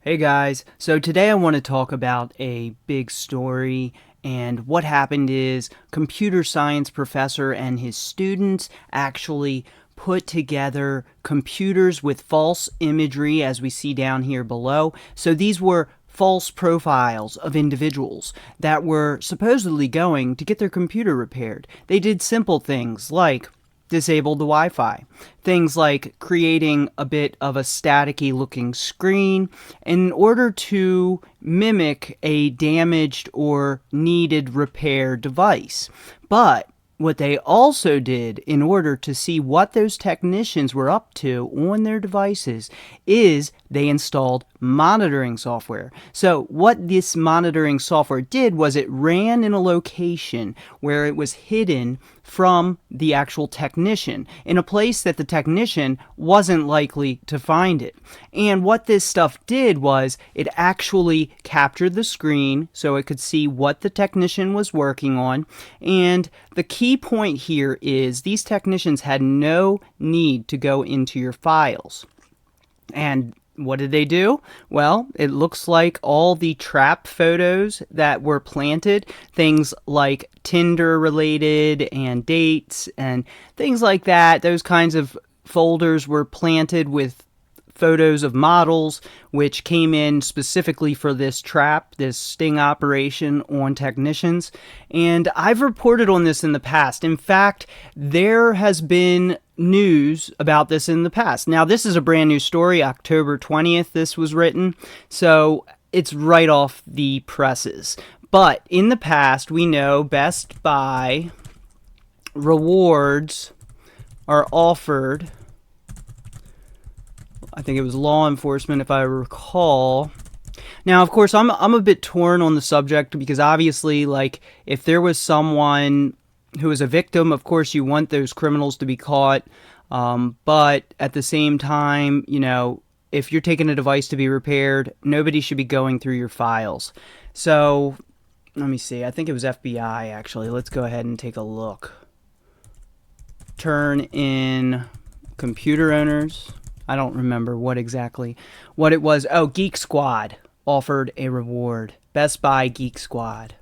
Hey guys, so today I want to talk about a big story, and what happened is computer science professor and his students actually put together computers with false imagery, as we see down here below. So these were false profiles of individuals that were supposedly going to get their computer repaired. They did simple things like disabled the Wi-Fi. Things like creating a bit of a staticky looking screen in order to mimic a damaged or needed repair device. But what they also did in order to see what those technicians were up to on their devices is they installed monitoring software. So what this monitoring software did was it ran in a location where it was hidden from the actual technician, in a place that the technician wasn't likely to find it. And what this stuff did was it actually captured the screen so it could see what the technician was working on. And the key point here is these technicians had no need to go into your files. And what did they do? Well, it looks like all the trap photos that were planted, things like Tinder related and dates and things like that, those kinds of folders were planted with photos of models which came in specifically for this trap, this sting operation on technicians. And I've reported on this in the past. In fact, there has been news about this in the past. Now, this is a brand new story. October 20th, this was written. So it's right off the presses. But in the past, we know Best Buy rewards are offered. I think it was law enforcement, if I recall. Now, of course, I'm a bit torn on the subject because obviously, like, if there was someone who is a victim, of course, you want those criminals to be caught. But at the same time, you know, if you're taking a device to be repaired, nobody should be going through your files. So, let me see. I think it was FBI, actually. Let's go ahead and take a look. Turn in computer owners. I don't remember what it was. Oh, Geek Squad offered a reward. Best Buy Geek Squad.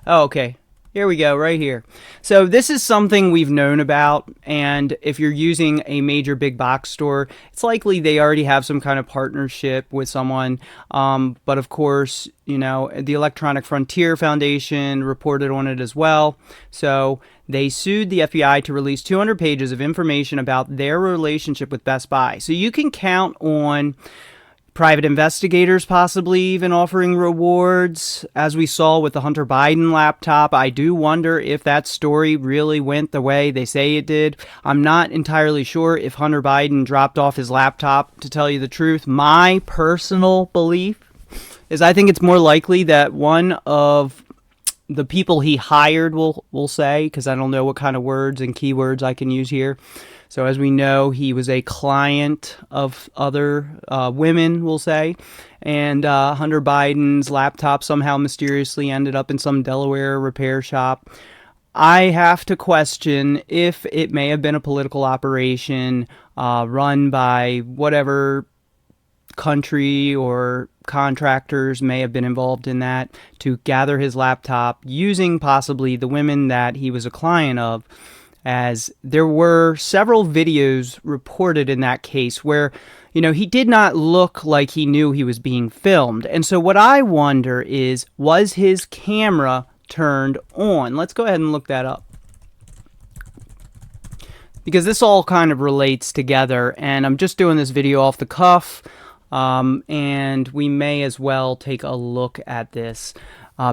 Oh, okay. Here we go, right here. So this is something we've known about, and if you're using a major big box store, it's likely they already have some kind of partnership with someone. But of course, you know, the Electronic Frontier Foundation reported on it as well. So they sued the FBI to release 200 pages of information about their relationship with Best Buy. So you can count on private investigators possibly even offering rewards, as we saw with the Hunter Biden laptop. I do wonder if that story really went the way they say it did. I'm not entirely sure if Hunter Biden dropped off his laptop, to tell you the truth. My personal belief is I think it's more likely that one of the people he hired will say, because I don't know what kind of words and keywords I can use here. So as we know, he was a client of other women, we'll say, and Hunter Biden's laptop somehow mysteriously ended up in some Delaware repair shop. I have to question if it may have been a political operation run by whatever country or contractors may have been involved in that to gather his laptop using possibly the women that he was a client of, as there were several videos reported in that case where, you know, he did not look like he knew he was being filmed. And so what I wonder is, was his camera turned on? Let's go ahead and look that up, because this all kind of relates together, and I'm just doing this video off the cuff, and we may as well take a look at this.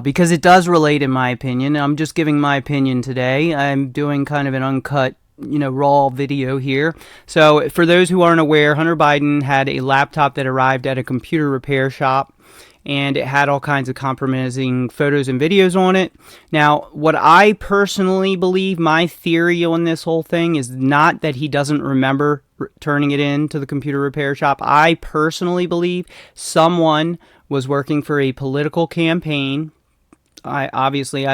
Because it does relate, in my opinion. I'm just giving my opinion today. I'm doing kind of an uncut, you know, raw video here. So for those who aren't aware, Hunter Biden had a laptop that arrived at a computer repair shop, and it had all kinds of compromising photos and videos on it. Now, what I personally believe, my theory on this whole thing, is not that he doesn't remember turning it in to the computer repair shop. I personally believe someone was working for a political campaign. I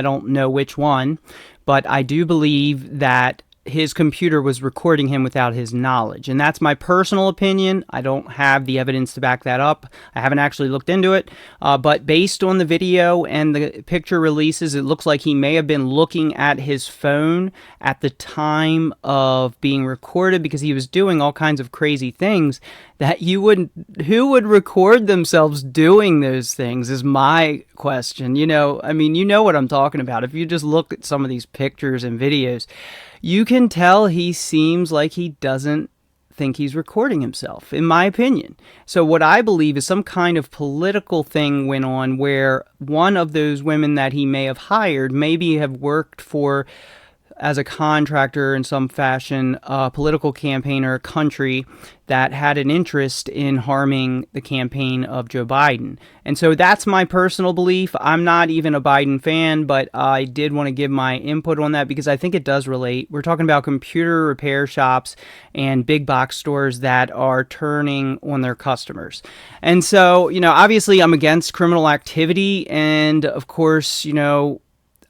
don't know which one, but I do believe that his computer was recording him without his knowledge. And that's my personal opinion. I don't have the evidence to back that up. I haven't actually looked into it. But based on the video and the picture releases, it looks like he may have been looking at his phone at the time of being recorded, because he was doing all kinds of crazy things that who would record themselves doing those things is my question. You know what I'm talking about. If you just look at some of these pictures and videos, you can tell he seems like he doesn't think he's recording himself, in my opinion. So what I believe is some kind of political thing went on where one of those women that he may have hired maybe have worked for, as a contractor in some fashion, a political campaign or a country that had an interest in harming the campaign of Joe Biden. And so that's my personal belief. I'm not even a Biden fan, but I did want to give my input on that because I think it does relate. We're talking about computer repair shops and big box stores that are turning on their customers. And so, obviously I'm against criminal activity, and of course,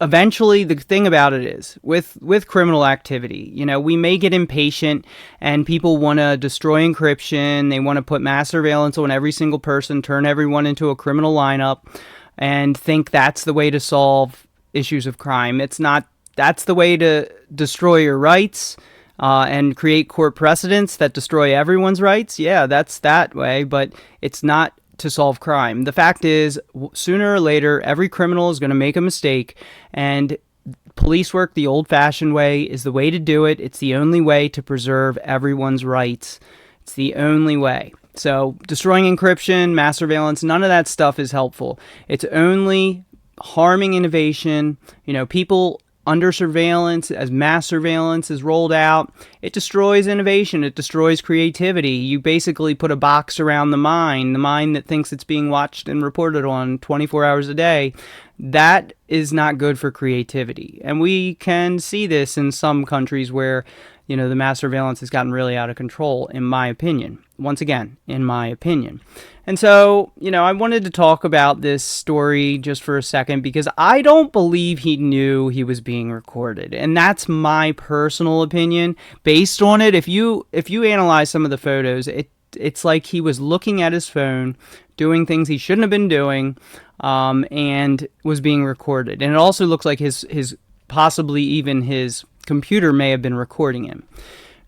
eventually, the thing about it is, with criminal activity, we may get impatient and people want to destroy encryption. They want to put mass surveillance on every single person, turn everyone into a criminal lineup, and think that's the way to solve issues of crime. It's not. That's the way to destroy your rights and create court precedents that destroy everyone's rights. Yeah, that's that way, but it's not to solve crime. The fact is, sooner or later, every criminal is going to make a mistake, and police work the old-fashioned way is the way to do it. It's the only way to preserve everyone's rights. It's the only way. So destroying encryption, mass surveillance, none of that stuff is helpful. It's only harming innovation. People under surveillance, as mass surveillance is rolled out, it destroys innovation. It destroys creativity. You basically put a box around the mind that thinks it's being watched and reported on 24 hours a day. That is not good for creativity. And we can see this in some countries where, the mass surveillance has gotten really out of control, in my opinion. Once again, in my opinion. And so, I wanted to talk about this story just for a second because I don't believe he knew he was being recorded. And that's my personal opinion. Based on it, if you analyze some of the photos, it's like he was looking at his phone, doing things he shouldn't have been doing, and was being recorded. And it also looks like his possibly even his computer may have been recording him.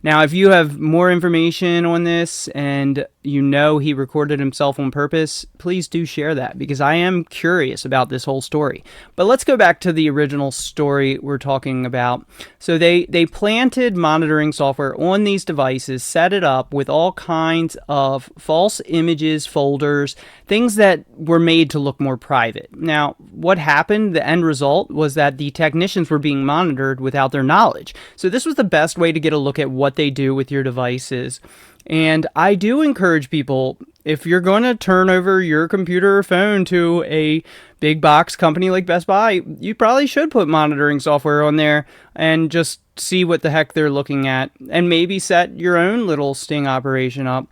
Now, if you have more information on this and he recorded himself on purpose, please do share that because I am curious about this whole story. But let's go back to the original story we're talking about. So they planted monitoring software on these devices, set it up with all kinds of false images, folders, things that were made to look more private. Now, what happened, the end result, was that the technicians were being monitored without their knowledge. So this was the best way to get a look at what they do with your devices. And I do encourage people, if you're going to turn over your computer or phone to a big box company like Best Buy, you probably should put monitoring software on there and just see what the heck they're looking at, and maybe set your own little sting operation up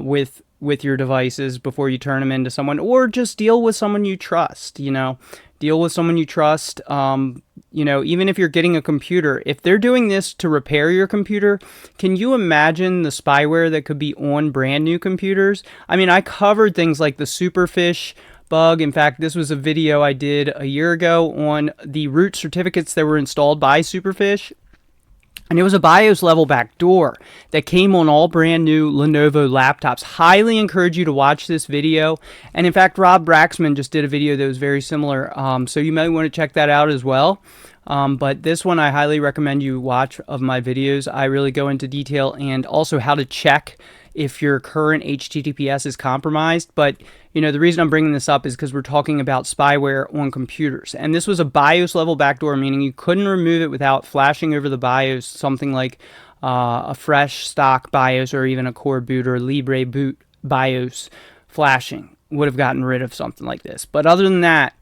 with your devices before you turn them into someone, or just deal with someone you trust. Deal with someone you trust. Even if you're getting a computer, if they're doing this to repair your computer, can you imagine the spyware that could be on brand new computers? I mean, I covered things like the Superfish bug. In fact, this was a video I did a year ago on the root certificates that were installed by Superfish. And it was a BIOS level backdoor that came on all brand new Lenovo laptops. Highly encourage you to watch this video. And in fact, Rob Braxman just did a video that was very similar. So you might want to check that out as well. But this one I highly recommend you watch of my videos. I really go into detail and also how to check if your current HTTPS is compromised. But, the reason I'm bringing this up is because we're talking about spyware on computers. And this was a BIOS level backdoor, meaning you couldn't remove it without flashing over the BIOS, something like a fresh stock BIOS or even a Core Boot or Libre Boot BIOS flashing would have gotten rid of something like this. But other than that,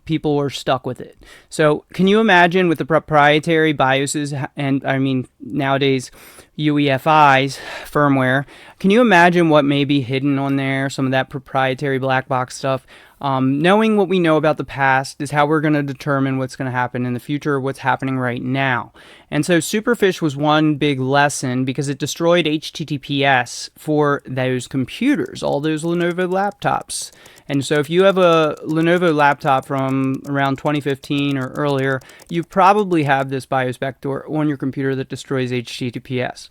people were stuck with it. So can you imagine with the proprietary BIOSes and nowadays UEFIs firmware, can you imagine what may be hidden on there, some of that proprietary black box stuff? Knowing what we know about the past is how we're going to determine what's going to happen in the future, what's happening right now. And so Superfish was one big lesson because it destroyed HTTPS for those computers, all those Lenovo laptops. And so if you have a Lenovo laptop from around 2015 or earlier, you probably have this BIOS backdoor on your computer that destroys HTTPS.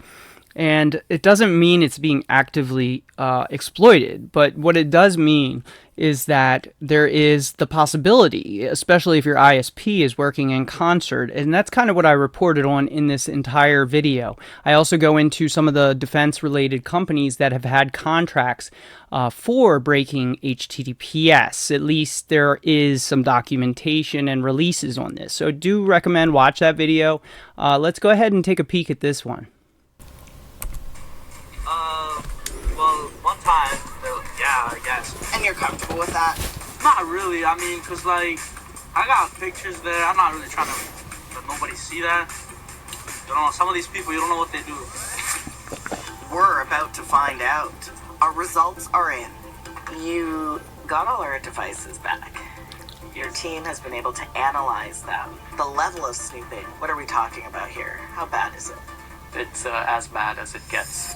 And it doesn't mean it's being actively exploited, but what it does mean is that there is the possibility, especially if your ISP is working in concert, and that's kind of what I reported on in this entire video. I also go into some of the defense-related companies that have had contracts for breaking HTTPS. At least there is some documentation and releases on this. So do recommend watch that video. Let's go ahead and take a peek at this one. Well, one time, yeah, I guess. And you're comfortable with that? Not really, I mean, cause like, I got pictures there, I'm not really trying to let nobody see that. You know, some of these people, you don't know what they do. We're about to find out. Our results are in. You got all our devices back. Your team has been able to analyze them. The level of snooping, what are we talking about here? How bad is it? It's as bad as it gets.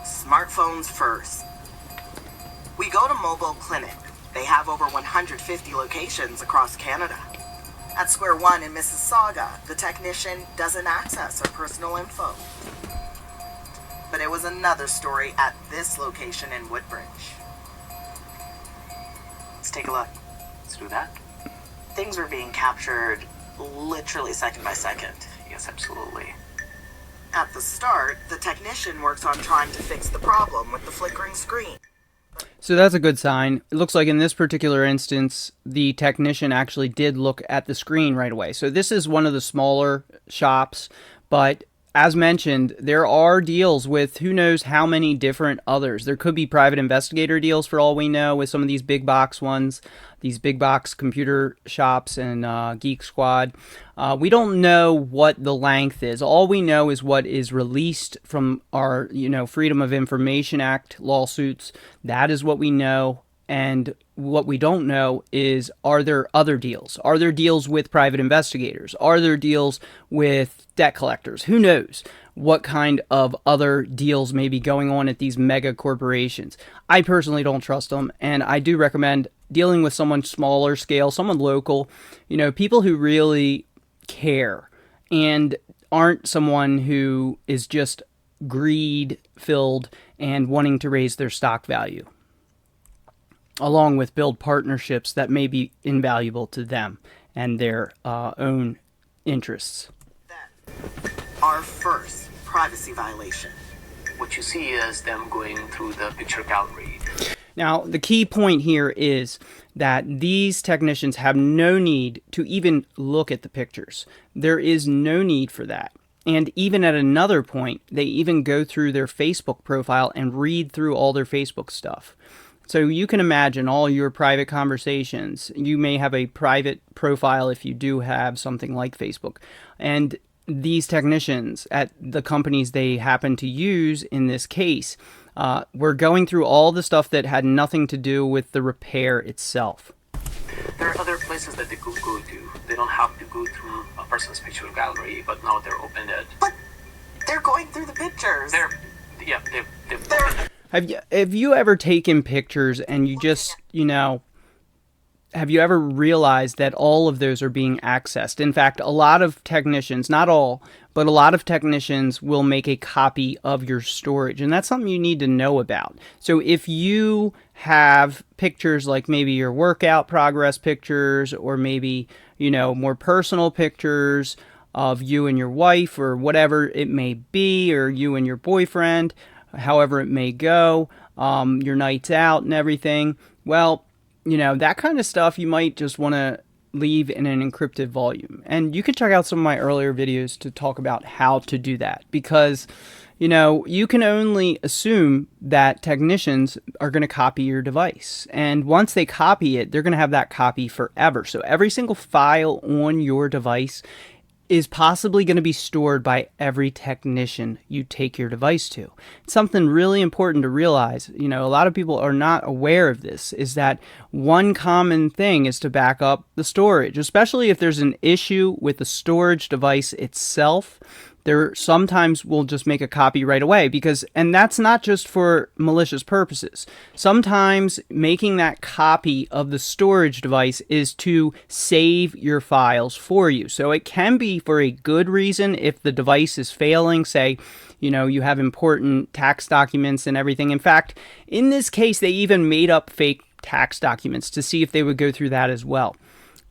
Smartphones first. We go to Mobile Clinic. They have over 150 locations across Canada. At Square One in Mississauga, the technician doesn't access our personal info. But it was another story at this location in Woodbridge. Let's take a look. Let's do that. Things were being captured literally second by second. Yes, absolutely. At the start, the technician works on trying to fix the problem with the flickering screen. So that's a good sign. It looks like in this particular instance, the technician actually did look at the screen right away. So this is one of the smaller shops, but as mentioned, there are deals with who knows how many different others. There could be private investigator deals for all we know with some of these big box ones, these big box computer shops and Geek Squad. We don't know what the length is. All we know is what is released from our, Freedom of Information Act lawsuits. That is what we know. And what we don't know is, are there other deals? Are there deals with private investigators? Are there deals with debt collectors? Who knows what kind of other deals may be going on at these mega corporations? I personally don't trust them, and I do recommend dealing with someone smaller scale, someone local, people who really care and aren't someone who is just greed filled and wanting to raise their stock value, along with build partnerships that may be invaluable to them and their own interests. Then, our first privacy violation. What you see is them going through the picture gallery. Now, the key point here is that these technicians have no need to even look at the pictures. There is no need for that. And even at another point, they even go through their Facebook profile and read through all their Facebook stuff. So you can imagine all your private conversations. You may have a private profile if you do have something like Facebook. And these technicians at the companies they happen to use in this case were going through all the stuff that had nothing to do with the repair itself. There are other places that they could go to. They don't have to go through a person's picture gallery, but now they're opened it. But they're going through the pictures. Have you ever taken pictures and you just, have you ever realized that all of those are being accessed? In fact, a lot of technicians, not all, but a lot of technicians will make a copy of your storage, and that's something you need to know about. So if you have pictures like maybe your workout progress pictures, or maybe, more personal pictures of you and your wife or whatever it may be, or you and your boyfriend, however it may go, your nights out and everything, well, that kind of stuff you might just want to leave in an encrypted volume. And you can check out some of my earlier videos to talk about how to do that, because you can only assume that technicians are going to copy your device, and once they copy it, they're going to have that copy forever. So every single file on your device is possibly going to be stored by every technician you take your device to. It's something really important to realize. A lot of people are not aware of this, is that one common thing is to back up the storage, especially if there's an issue with the storage device itself. There sometimes will just make a copy right away and that's not just for malicious purposes. Sometimes making that copy of the storage device is to save your files for you. So it can be for a good reason if the device is failing, say, you have important tax documents and everything. In fact, in this case, they even made up fake tax documents to see if they would go through that as well.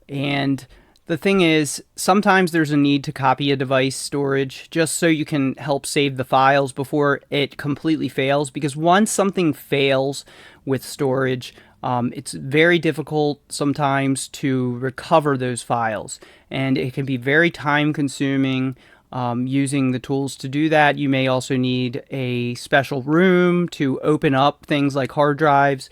And the thing is, sometimes there's a need to copy a device storage just so you can help save the files before it completely fails. Because once something fails with storage, it's very difficult sometimes to recover those files. And it can be very time consuming using the tools to do that. You may also need a special room to open up things like hard drives.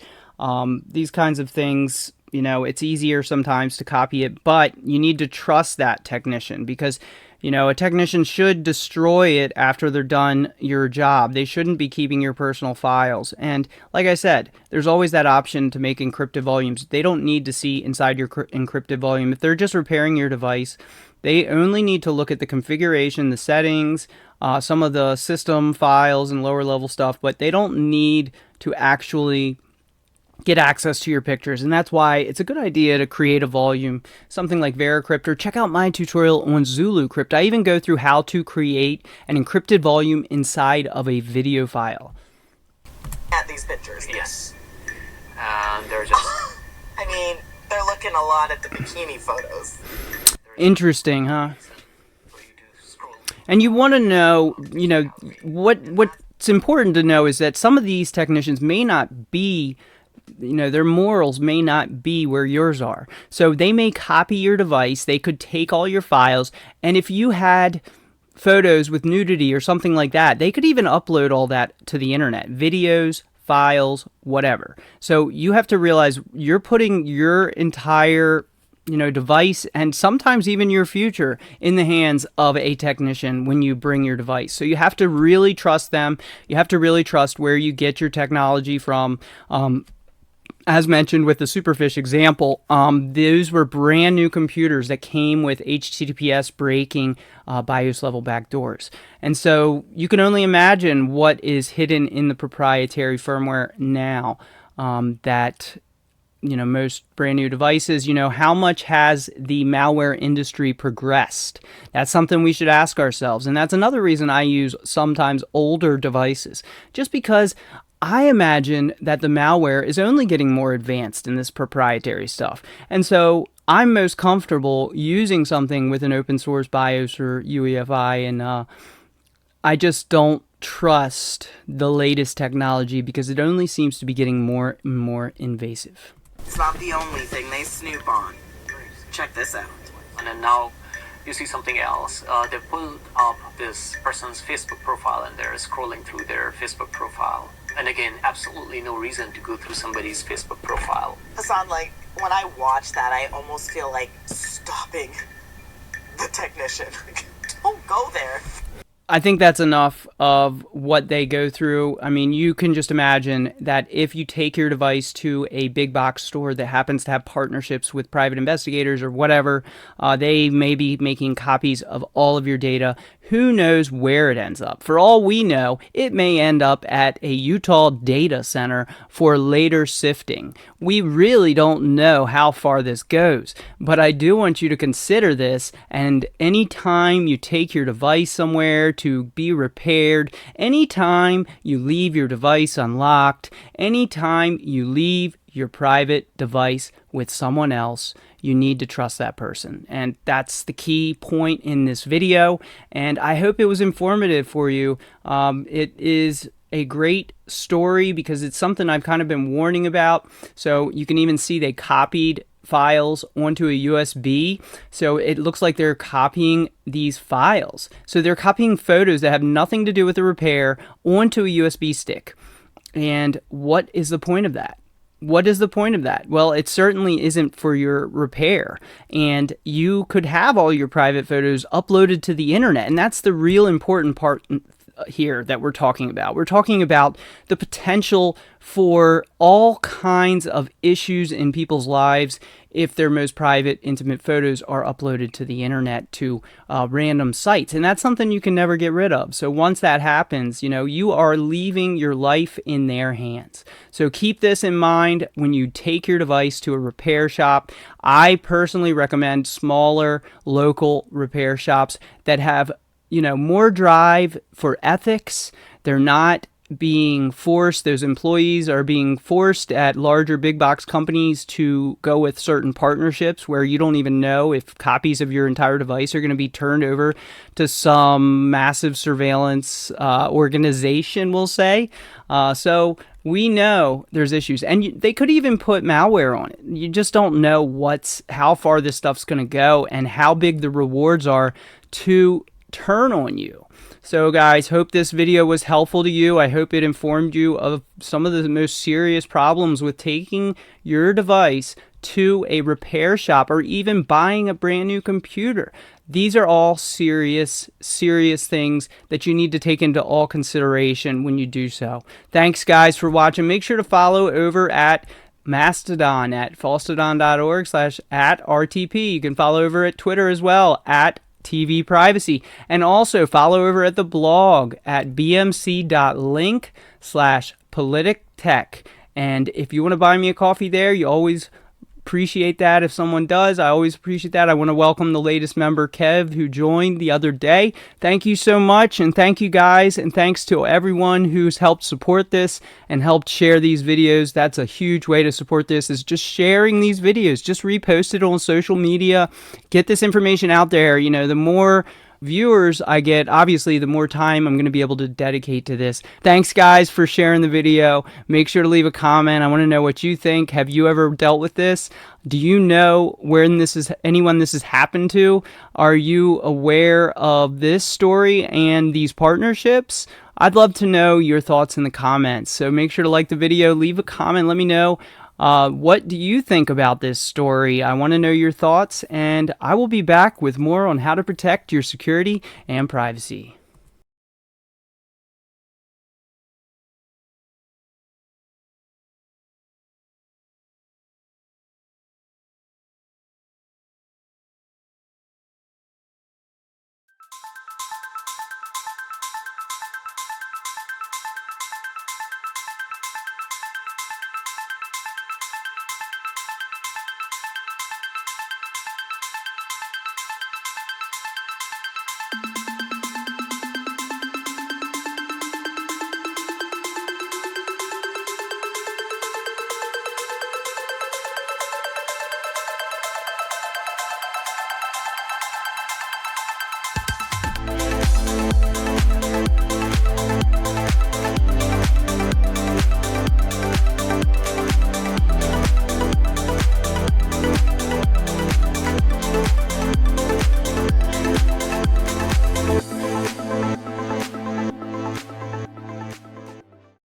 These kinds of things. It's easier sometimes to copy it, but you need to trust that technician because, a technician should destroy it after they're done your job. They shouldn't be keeping your personal files. And like I said, there's always that option to make encrypted volumes. They don't need to see inside your encrypted volume. If they're just repairing your device, they only need to look at the configuration, the settings, some of the system files and lower level stuff, but they don't need to actually get access to your pictures. And that's why it's a good idea to create a volume, something like veracrypt, or check out my tutorial on zulu-crypt. I even go through how to create an encrypted volume inside of a video file. At these pictures. Yes. And they're just... I mean, they're looking a lot at the bikini photos. Interesting, huh? And you want to know, what's important to know is that some of these technicians may not be, their morals may not be where yours are. So they may copy your device, they could take all your files, and if you had photos with nudity or something like that, they could even upload all that to the internet. Videos, files, whatever. So you have to realize you're putting your entire device and sometimes even your future in the hands of a technician when you bring your device. So you have to really trust them. You have to really trust where you get your technology from. As mentioned with the Superfish example, those were brand new computers that came with HTTPS breaking BIOS level backdoors. And so you can only imagine what is hidden in the proprietary firmware now that most brand new devices. How much has the malware industry progressed? That's something we should ask ourselves. And that's another reason I use sometimes older devices, just because I imagine that the malware is only getting more advanced in this proprietary stuff. And so I'm most comfortable using something with an open source BIOS or UEFI, and I just don't trust the latest technology because it only seems to be getting more and more invasive. It's not the only thing they snoop on. Check this out. And then now you see something else. They pulled up this person's Facebook profile and they're scrolling through their Facebook profile. And again, absolutely no reason to go through somebody's Facebook profile. Hassan, when I watch that, I almost feel like stopping the technician. Don't go there. I think that's enough of what they go through. I mean, you can just imagine that if you take your device to a big box store that happens to have partnerships with private investigators or whatever, they may be making copies of all of your data. Who knows where it ends up? For all we know, it may end up at a Utah data center for later sifting. We really don't know how far this goes, but I do want you to consider this, and anytime you take your device somewhere to be repaired, anytime you leave your device unlocked, anytime you leave your private device with someone else, you need to trust that person. And that's the key point in this video. And I hope it was informative for you. It is a great story because it's something I've kind of been warning about. So you can even see they copied files onto a USB. So it looks like they're copying these files. So they're copying photos that have nothing to do with the repair onto a USB stick. And what is the point of that? what is the point of that? Well, it certainly isn't for your repair. And you could have all your private photos uploaded to the internet. And that's the real important part here that we're talking about. We're talking about the potential for all kinds of issues in people's lives if their most private, intimate photos are uploaded to the internet to random sites. And that's something you can never get rid of. So once that happens, you are leaving your life in their hands. So keep this in mind when you take your device to a repair shop. I personally recommend smaller local repair shops that have more drive for ethics. They're not being forced, those employees are being forced at larger big box companies to go with certain partnerships where you don't even know if copies of your entire device are going to be turned over to some massive surveillance organization, we'll say. So we know there's issues, and they could even put malware on it. You just don't know how far this stuff's going to go and how big the rewards are to turn on you. So guys, hope this video was helpful to you. I hope it informed you of some of the most serious problems with taking your device to a repair shop or even buying a brand new computer. These are all serious things that you need to take into all consideration when you do so. Thanks guys for watching. Make sure to follow over at Mastodon at falstodon.org/@RTP. You can follow over at Twitter as well at TV Privacy, and also follow over at the blog at bmc.link/politictech. And if you want to buy me a coffee there, you always appreciate that if someone does. I always appreciate that. I want to welcome the latest member, Kev, who joined the other day. Thank you so much, and thank you guys, and thanks to everyone who's helped support this and helped share these videos. That's a huge way to support this, is just sharing these videos. Just repost it on social media. Get this information out there. The more viewers I get, obviously the more time I'm going to be able to dedicate to this. Thanks guys for sharing the video. Make sure to leave a comment. I want to know what you think. Have you ever dealt with this? Do you know anyone this has happened to? Are you aware of this story and these partnerships? I'd love to know your thoughts in the comments. So make sure to like the video, leave a comment, let me know. What do you think about this story? I want to know your thoughts, and I will be back with more on how to protect your security and privacy.